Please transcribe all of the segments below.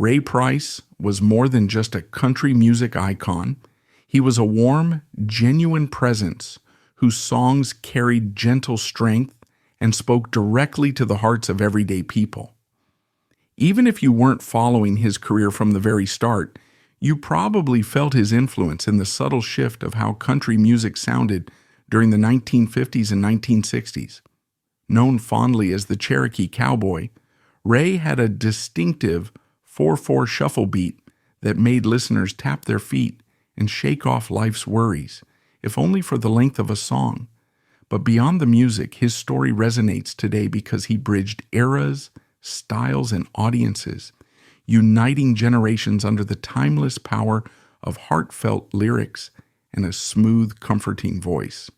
Ray Price was more than just a country music icon. He was a warm, genuine presence whose songs carried gentle strength and spoke directly to the hearts of everyday people. Even if you weren't following his career from the very start, you probably felt his influence in the subtle shift of how country music sounded during the 1950s and 1960s. Known fondly as the Cherokee Cowboy, Ray had a distinctive 4/4 shuffle beat that made listeners tap their feet and shake off life's worries, if only for the length of a song. But beyond the music, his story resonates today because he bridged eras, styles, and audiences, uniting generations under the timeless power of heartfelt lyrics and a smooth, comforting voice.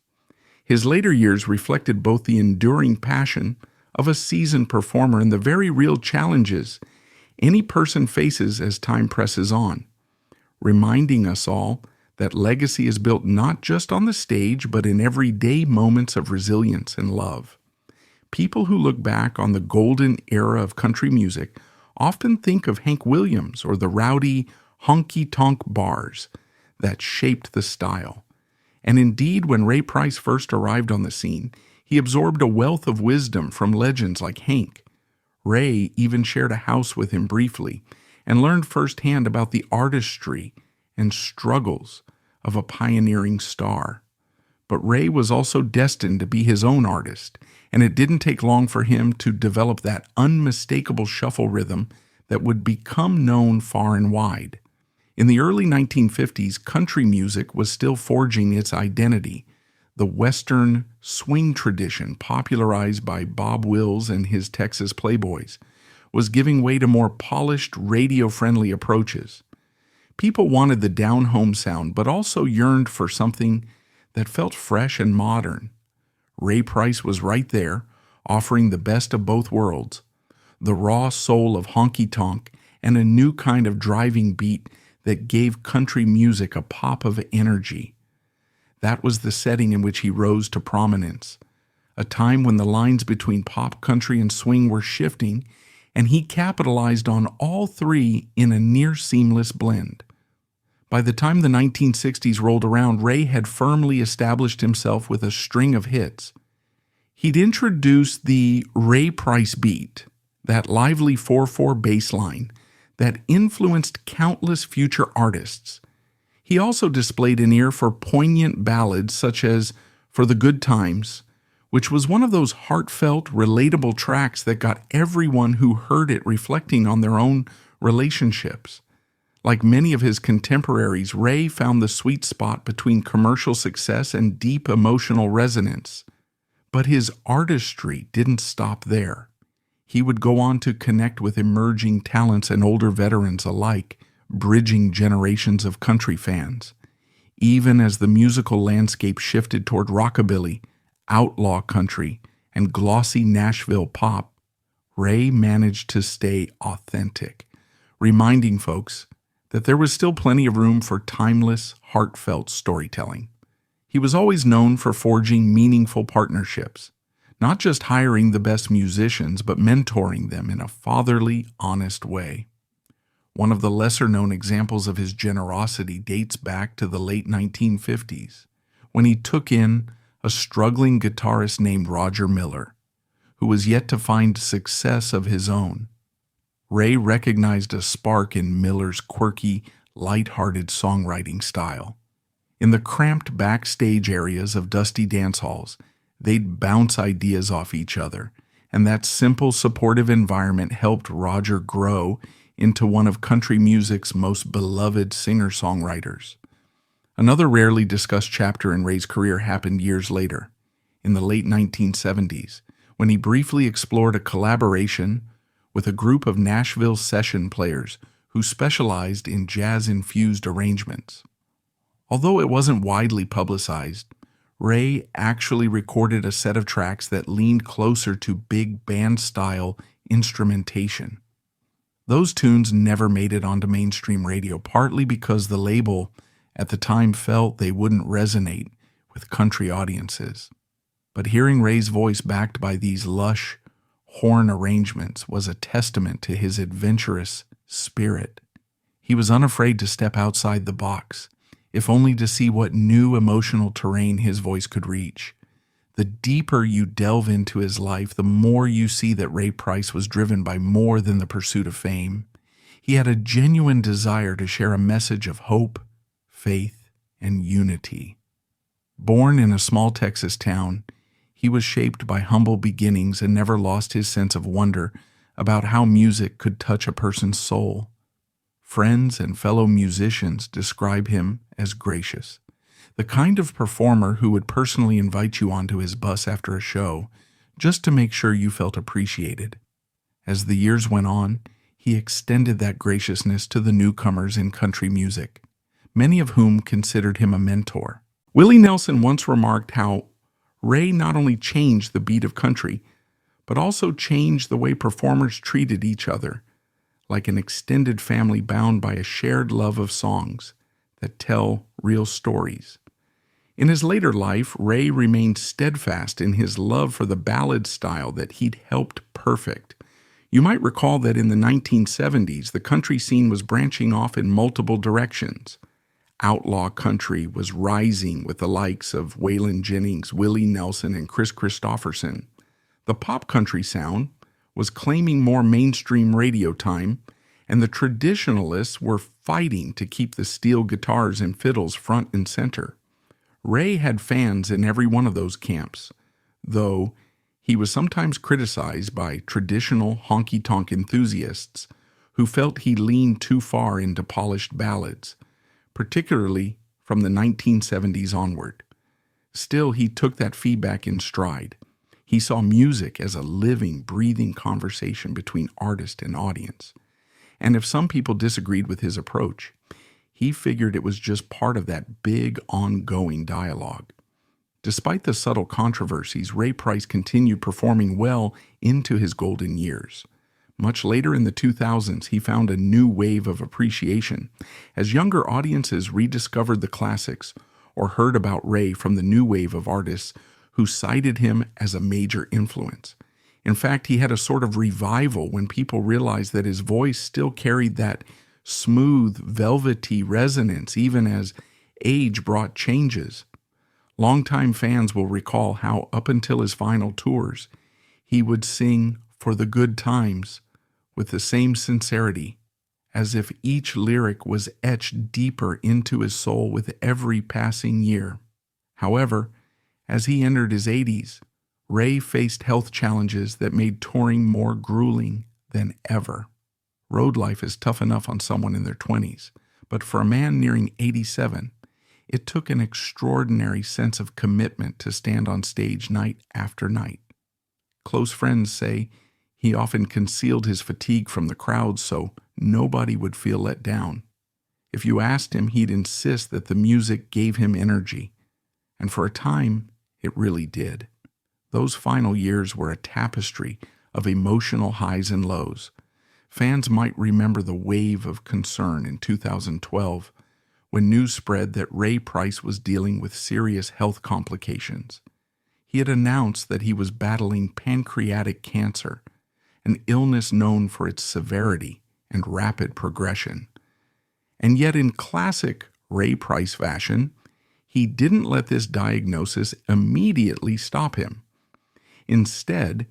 His later years reflected both the enduring passion of a seasoned performer and the very real challenges any person faces as time presses on, reminding us all that legacy is built not just on the stage, but in everyday moments of resilience and love. People who look back on the golden era of country music often think of Hank Williams or the rowdy honky-tonk bars that shaped the style. And indeed, when Ray Price first arrived on the scene, he absorbed a wealth of wisdom from legends like Hank. Ray even shared a house with him briefly and learned firsthand about the artistry and struggles of a pioneering star. But Ray was also destined to be his own artist, and it didn't take long for him to develop that unmistakable shuffle rhythm that would become known far and wide. In the early 1950s, country music was still forging its identity. The Western swing tradition, popularized by Bob Wills and his Texas Playboys, was giving way to more polished, radio-friendly approaches. People wanted the down-home sound, but also yearned for something that felt fresh and modern. Ray Price was right there, offering the best of both worlds, the raw soul of honky-tonk and a new kind of driving beat that gave country music a pop of energy. That was the setting in which he rose to prominence, a time when the lines between pop, country, and swing were shifting, and he capitalized on all three in a near-seamless blend. By the time the 1960s rolled around, Ray had firmly established himself with a string of hits. He'd introduced the Ray Price beat, that lively 4/4 bass line that influenced countless future artists. He also displayed an ear for poignant ballads such as For the Good Times, which was one of those heartfelt, relatable tracks that got everyone who heard it reflecting on their own relationships. Like many of his contemporaries, Ray found the sweet spot between commercial success and deep emotional resonance. But his artistry didn't stop there. He would go on to connect with emerging talents and older veterans alike, bridging generations of country fans. Even as the musical landscape shifted toward rockabilly, outlaw country, and glossy Nashville pop, Ray managed to stay authentic, reminding folks that there was still plenty of room for timeless, heartfelt storytelling. He was always known for forging meaningful partnerships, not just hiring the best musicians, but mentoring them in a fatherly, honest way. One of the lesser-known examples of his generosity dates back to the late 1950s, when he took in a struggling guitarist named Roger Miller, who was yet to find success of his own. Ray recognized a spark in Miller's quirky, light-hearted songwriting style. In the cramped backstage areas of dusty dance halls, they'd bounce ideas off each other, and that simple, supportive environment helped Roger grow into one of country music's most beloved singer-songwriters. Another rarely discussed chapter in Ray's career happened years later, in the late 1970s, when he briefly explored a collaboration with a group of Nashville session players who specialized in jazz-infused arrangements. Although it wasn't widely publicized, Ray actually recorded a set of tracks that leaned closer to big band-style instrumentation. Those tunes never made it onto mainstream radio, partly because the label at the time felt they wouldn't resonate with country audiences. But hearing Ray's voice backed by these lush horn arrangements was a testament to his adventurous spirit. He was unafraid to step outside the box, if only to see what new emotional terrain his voice could reach. The deeper you delve into his life, the more you see that Ray Price was driven by more than the pursuit of fame. He had a genuine desire to share a message of hope, faith, and unity. Born in a small Texas town, he was shaped by humble beginnings and never lost his sense of wonder about how music could touch a person's soul. Friends and fellow musicians describe him as gracious, the kind of performer who would personally invite you onto his bus after a show just to make sure you felt appreciated. As the years went on, he extended that graciousness to the newcomers in country music, many of whom considered him a mentor. Willie Nelson once remarked how Ray not only changed the beat of country, but also changed the way performers treated each other, like an extended family bound by a shared love of songs that tell real stories. In his later life, Ray remained steadfast in his love for the ballad style that he'd helped perfect. You might recall that in the 1970s, the country scene was branching off in multiple directions. Outlaw country was rising with the likes of Waylon Jennings, Willie Nelson, and Chris Christopherson. The pop country sound was claiming more mainstream radio time, and the traditionalists were fighting to keep the steel guitars and fiddles front and center. Ray had fans in every one of those camps, though he was sometimes criticized by traditional honky-tonk enthusiasts who felt he leaned too far into polished ballads, particularly from the 1970s onward. Still, he took that feedback in stride. He saw music as a living, breathing conversation between artist and audience. And if some people disagreed with his approach, he figured it was just part of that big, ongoing dialogue. Despite the subtle controversies, Ray Price continued performing well into his golden years. Much later in the 2000s, he found a new wave of appreciation as younger audiences rediscovered the classics or heard about Ray from the new wave of artists who cited him as a major influence. In fact, he had a sort of revival when people realized that his voice still carried that smooth, velvety resonance even as age brought changes. Longtime fans will recall how up until his final tours, he would sing "For the Good Times" with the same sincerity, as if each lyric was etched deeper into his soul with every passing year. However, as he entered his 80s, Ray faced health challenges that made touring more grueling than ever. Road life is tough enough on someone in their 20s, but for a man nearing 87, it took an extraordinary sense of commitment to stand on stage night after night. Close friends say he often concealed his fatigue from the crowd so nobody would feel let down. If you asked him, he'd insist that the music gave him energy, and for a time, it really did. Those final years were a tapestry of emotional highs and lows. Fans might remember the wave of concern in 2012 when news spread that Ray Price was dealing with serious health complications. He had announced that he was battling pancreatic cancer, an illness known for its severity and rapid progression. And yet in classic Ray Price fashion, he didn't let this diagnosis immediately stop him. Instead,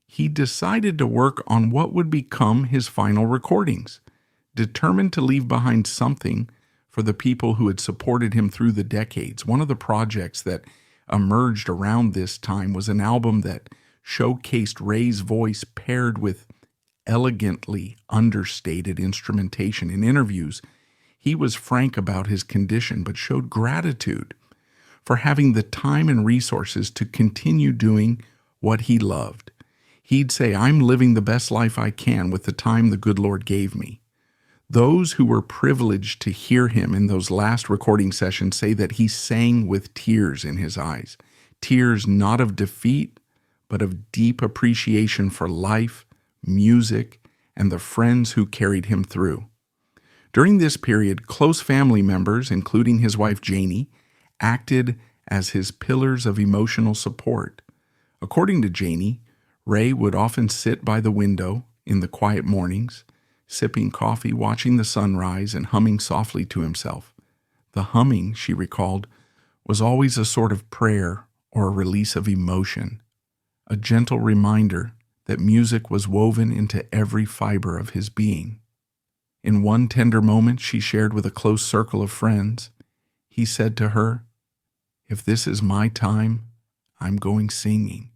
he decided to work on what would become his final recordings, determined to leave behind something for the people who had supported him through the decades. One of the projects that emerged around this time was an album that showcased Ray's voice paired with elegantly understated instrumentation. In interviews, he was frank about his condition, but showed gratitude for having the time and resources to continue doing what he loved. He'd say, "I'm living the best life I can with the time the good Lord gave me." Those who were privileged to hear him in those last recording sessions say that he sang with tears in his eyes. Tears not of defeat, but of deep appreciation for life, music, and the friends who carried him through. During this period, close family members, including his wife Janie, acted as his pillars of emotional support. According to Janie, Ray would often sit by the window in the quiet mornings, sipping coffee, watching the sunrise, and humming softly to himself. The humming, she recalled, was always a sort of prayer or a release of emotion, a gentle reminder that music was woven into every fiber of his being. In one tender moment she shared with a close circle of friends, he said to her, "If this is my time, I'm going singing."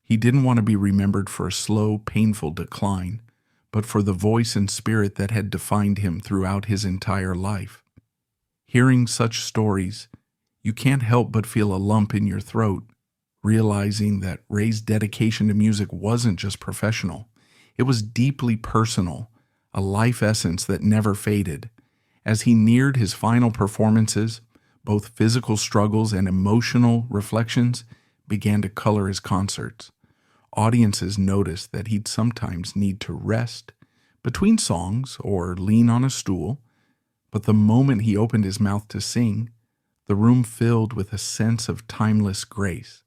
He didn't want to be remembered for a slow, painful decline, but for the voice and spirit that had defined him throughout his entire life. Hearing such stories, you can't help but feel a lump in your throat, realizing that Ray's dedication to music wasn't just professional. It was deeply personal, a life essence that never faded. As he neared his final performances, both physical struggles and emotional reflections began to color his concerts. Audiences noticed that he'd sometimes need to rest between songs or lean on a stool, but the moment he opened his mouth to sing, the room filled with a sense of timeless grace.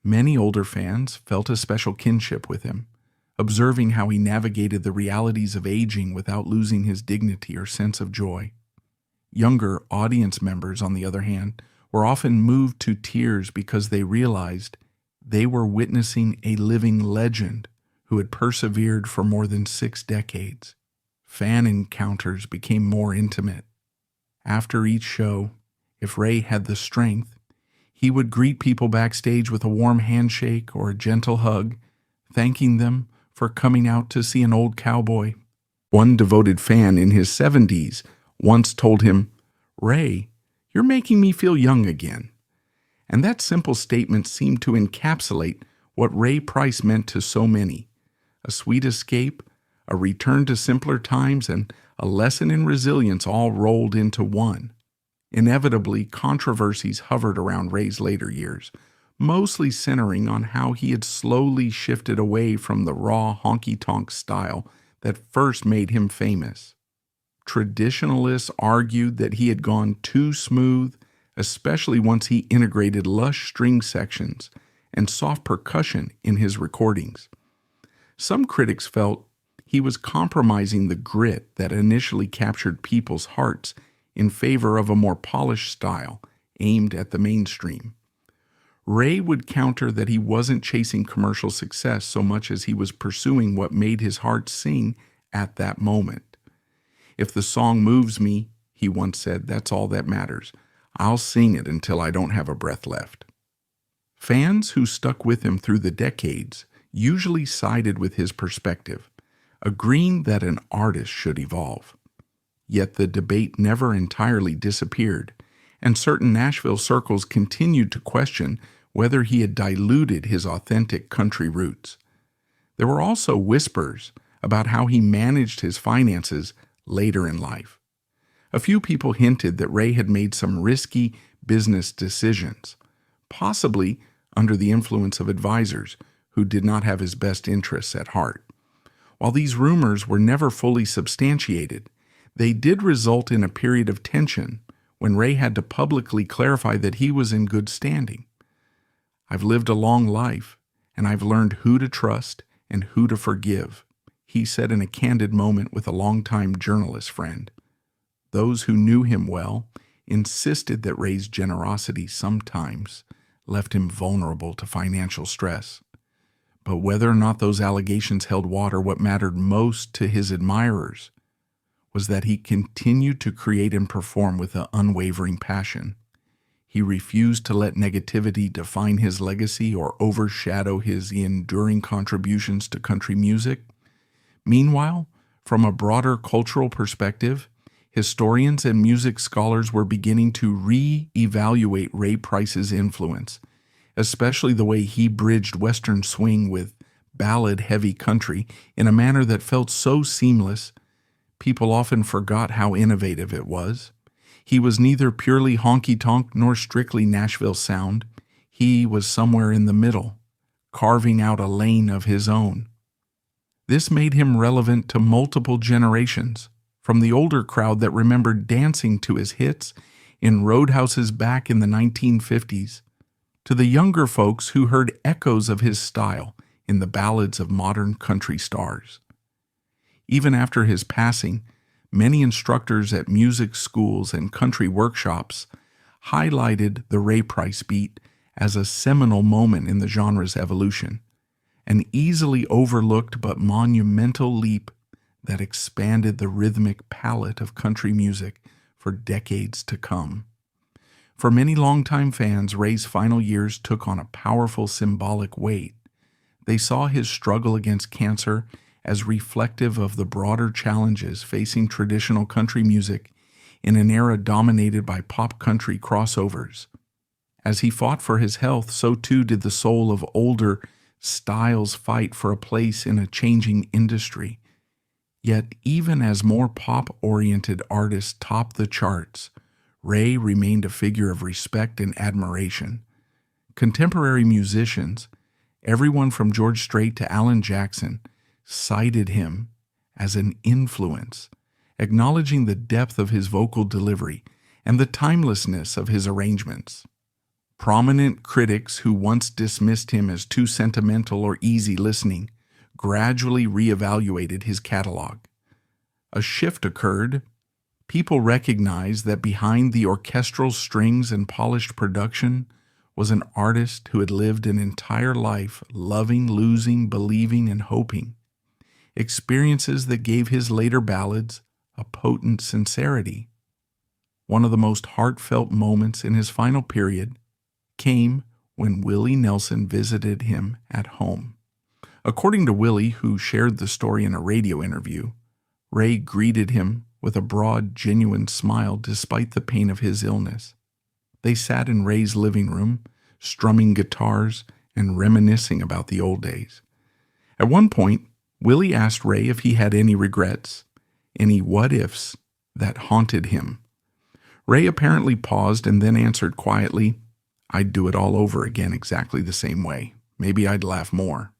Many older fans felt a special kinship with him, observing how he navigated the realities of aging without losing his dignity or sense of joy. Younger audience members, on the other hand, were often moved to tears because they realized they were witnessing a living legend who had persevered for more than 6 decades. Fan encounters became more intimate. After each show, if Ray had the strength, he would greet people backstage with a warm handshake or a gentle hug, thanking them for coming out to see an old cowboy. One devoted fan in his 70s once told him, "Ray, you're making me feel young again." And that simple statement seemed to encapsulate what Ray Price meant to so many: a sweet escape, a return to simpler times, and a lesson in resilience all rolled into one. Inevitably, controversies hovered around Ray's later years, mostly centering on how he had slowly shifted away from the raw honky-tonk style that first made him famous. Traditionalists argued that he had gone too smooth, especially once he integrated lush string sections and soft percussion in his recordings. Some critics felt he was compromising the grit that initially captured people's hearts in favor of a more polished style aimed at the mainstream. Ray would counter that he wasn't chasing commercial success so much as he was pursuing what made his heart sing at that moment. "If the song moves me," he once said, "that's all that matters. I'll sing it until I don't have a breath left." Fans who stuck with him through the decades usually sided with his perspective, agreeing that an artist should evolve. Yet the debate never entirely disappeared, and certain Nashville circles continued to question whether he had diluted his authentic country roots. There were also whispers about how he managed his finances later in life. A few people hinted that Ray had made some risky business decisions, possibly under the influence of advisors who did not have his best interests at heart. While these rumors were never fully substantiated, they did result in a period of tension when Ray had to publicly clarify that he was in good standing. "I've lived a long life, and I've learned who to trust and who to forgive," he said in a candid moment with a longtime journalist friend. Those who knew him well insisted that Ray's generosity sometimes left him vulnerable to financial stress. But whether or not those allegations held water, what mattered most to his admirers was that he continued to create and perform with an unwavering passion. He refused to let negativity define his legacy or overshadow his enduring contributions to country music. Meanwhile, from a broader cultural perspective, historians and music scholars were beginning to re-evaluate Ray Price's influence, especially the way he bridged Western swing with ballad-heavy country in a manner that felt so seamless, people often forgot how innovative it was. He was neither purely honky-tonk nor strictly Nashville sound. He was somewhere in the middle, carving out a lane of his own. This made him relevant to multiple generations, from the older crowd that remembered dancing to his hits in roadhouses back in the 1950s, to the younger folks who heard echoes of his style in the ballads of modern country stars. Even after his passing, many instructors at music schools and country workshops highlighted the Ray Price beat as a seminal moment in the genre's evolution, an easily overlooked but monumental leap that expanded the rhythmic palette of country music for decades to come. For many longtime fans, Ray's final years took on a powerful symbolic weight. They saw his struggle against cancer as reflective of the broader challenges facing traditional country music in an era dominated by pop country crossovers. As he fought for his health, so too did the soul of older styles fight for a place in a changing industry. Yet, even as more pop-oriented artists topped the charts, Ray remained a figure of respect and admiration. Contemporary musicians, everyone from George Strait to Alan Jackson, cited him as an influence, acknowledging the depth of his vocal delivery and the timelessness of his arrangements. Prominent critics who once dismissed him as too sentimental or easy listening gradually reevaluated his catalog. A shift occurred. People recognized that behind the orchestral strings and polished production was an artist who had lived an entire life loving, losing, believing, and hoping. Experiences that gave his later ballads a potent sincerity. One of the most heartfelt moments in his final period came when Willie Nelson visited him at home. According to Willie, who shared the story in a radio interview, Ray greeted him with a broad, genuine smile despite the pain of his illness. They sat in Ray's living room, strumming guitars and reminiscing about the old days. At one point, Willie asked Ray if he had any regrets, any what-ifs that haunted him. Ray apparently paused and then answered quietly, "I'd do it all over again exactly the same way. Maybe I'd laugh more."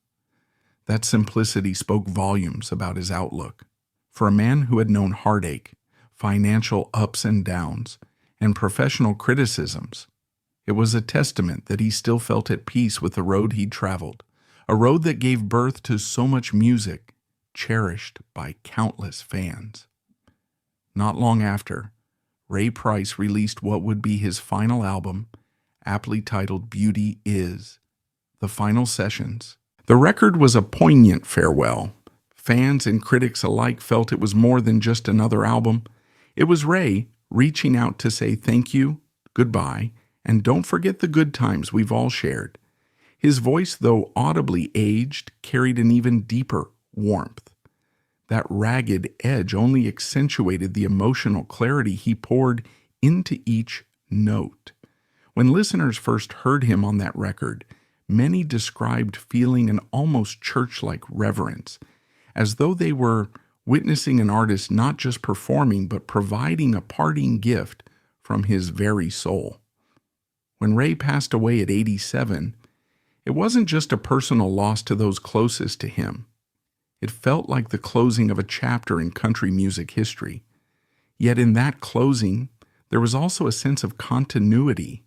That simplicity spoke volumes about his outlook. For a man who had known heartache, financial ups and downs, and professional criticisms, it was a testament that he still felt at peace with the road he'd traveled, a road that gave birth to so much music cherished by countless fans. Not long after, Ray Price released what would be his final album, aptly titled Beauty Is, The Final Sessions. The record was a poignant farewell. Fans and critics alike felt it was more than just another album. It was Ray reaching out to say thank you, goodbye, and don't forget the good times we've all shared. His voice, though audibly aged, carried an even deeper warmth. That ragged edge only accentuated the emotional clarity he poured into each note. When listeners first heard him on that record, many described feeling an almost church-like reverence, as though they were witnessing an artist not just performing but providing a parting gift from his very soul. When Ray passed away at 87, it wasn't just a personal loss to those closest to him. It felt like the closing of a chapter in country music history. Yet in that closing, there was also a sense of continuity.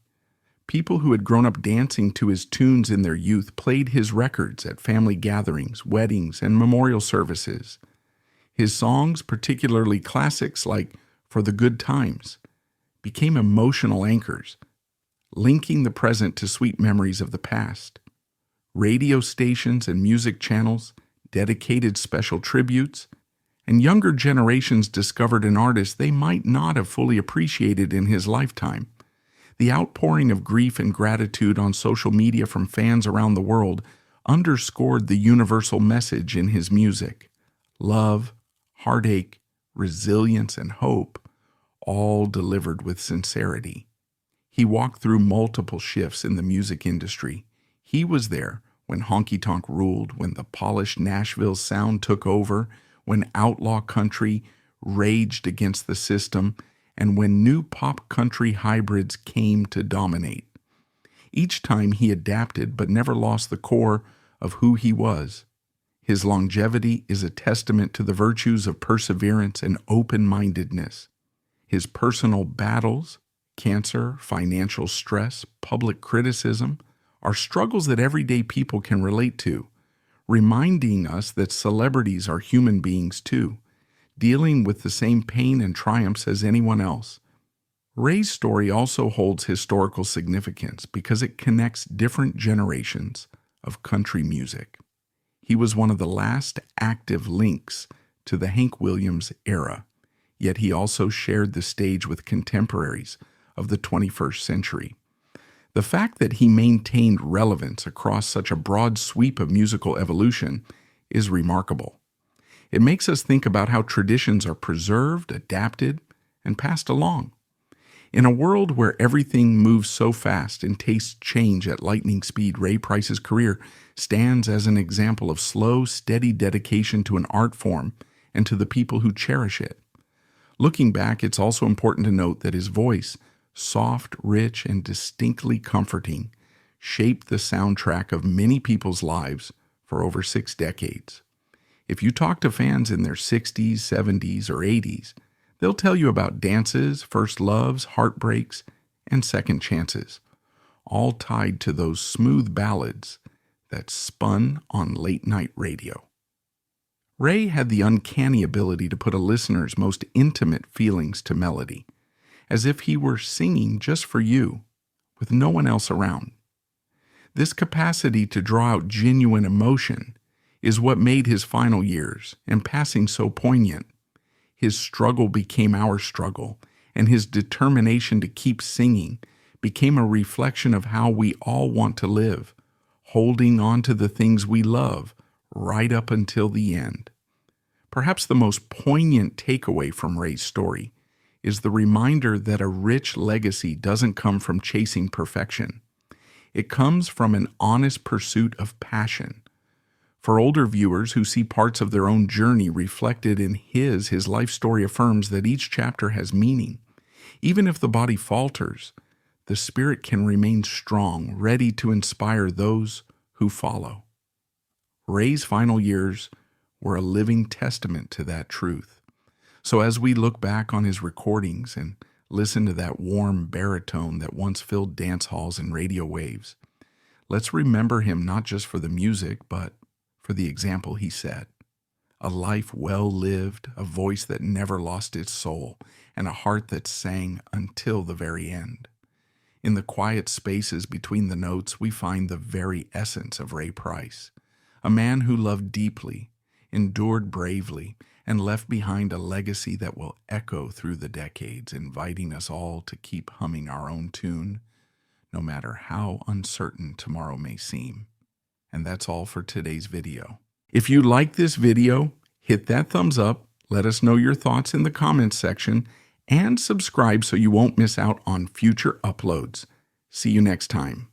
People who had grown up dancing to his tunes in their youth played his records at family gatherings, weddings, and memorial services. His songs, particularly classics like For the Good Times, became emotional anchors, linking the present to sweet memories of the past. Radio stations and music channels dedicated special tributes, and younger generations discovered an artist they might not have fully appreciated in his lifetime. The outpouring of grief and gratitude on social media from fans around the world underscored the universal message in his music. Love, heartache, resilience, and hope, all delivered with sincerity. He walked through multiple shifts in the music industry. He was there when honky-tonk ruled, when the polished Nashville sound took over, when outlaw country raged against the system, and when new pop country hybrids came to dominate. Each time he adapted but never lost the core of who he was. His longevity is a testament to the virtues of perseverance and open-mindedness. His personal battles, cancer, financial stress, public criticism, are struggles that everyday people can relate to. reminding us that celebrities are human beings too, dealing with the same pain and triumphs as anyone else. Ray's story also holds historical significance because it connects different generations of country music. He was one of the last active links to the Hank Williams era, yet he also shared the stage with contemporaries of the 21st century. The fact that he maintained relevance across such a broad sweep of musical evolution is remarkable. It makes us think about how traditions are preserved, adapted, and passed along. In a world where everything moves so fast and tastes change at lightning speed, Ray Price's career stands as an example of slow, steady dedication to an art form and to the people who cherish it. Looking back, it's also important to note that his voice, soft, rich, and distinctly comforting, shaped the soundtrack of many people's lives for over 6 decades. If you talk to fans in their 60s, 70s, or 80s, they'll tell you about dances, first loves, heartbreaks, and second chances, all tied to those smooth ballads that spun on late-night radio. Ray had the uncanny ability to put a listener's most intimate feelings to melody, as if he were singing just for you, with no one else around. This capacity to draw out genuine emotion is what made his final years and passing so poignant. His struggle became our struggle, and his determination to keep singing became a reflection of how we all want to live, holding on to the things we love right up until the end. Perhaps the most poignant takeaway from Ray's story is the reminder that a rich legacy doesn't come from chasing perfection. It comes from an honest pursuit of passion. For older viewers who see parts of their own journey reflected in his life story affirms that each chapter has meaning. Even if the body falters, the spirit can remain strong, ready to inspire those who follow. Ray's final years were a living testament to that truth. So as we look back on his recordings and listen to that warm baritone that once filled dance halls and radio waves, let's remember him not just for the music, but for the example he set. A life well lived, a voice that never lost its soul, and a heart that sang until the very end. In the quiet spaces between the notes, we find the very essence of Ray Price, a man who loved deeply, endured bravely, and left behind a legacy that will echo through the decades, inviting us all to keep humming our own tune, no matter how uncertain tomorrow may seem. And that's all for today's video. If you like this video, hit that thumbs up, let us know your thoughts in the comments section, and subscribe so you won't miss out on future uploads. See you next time.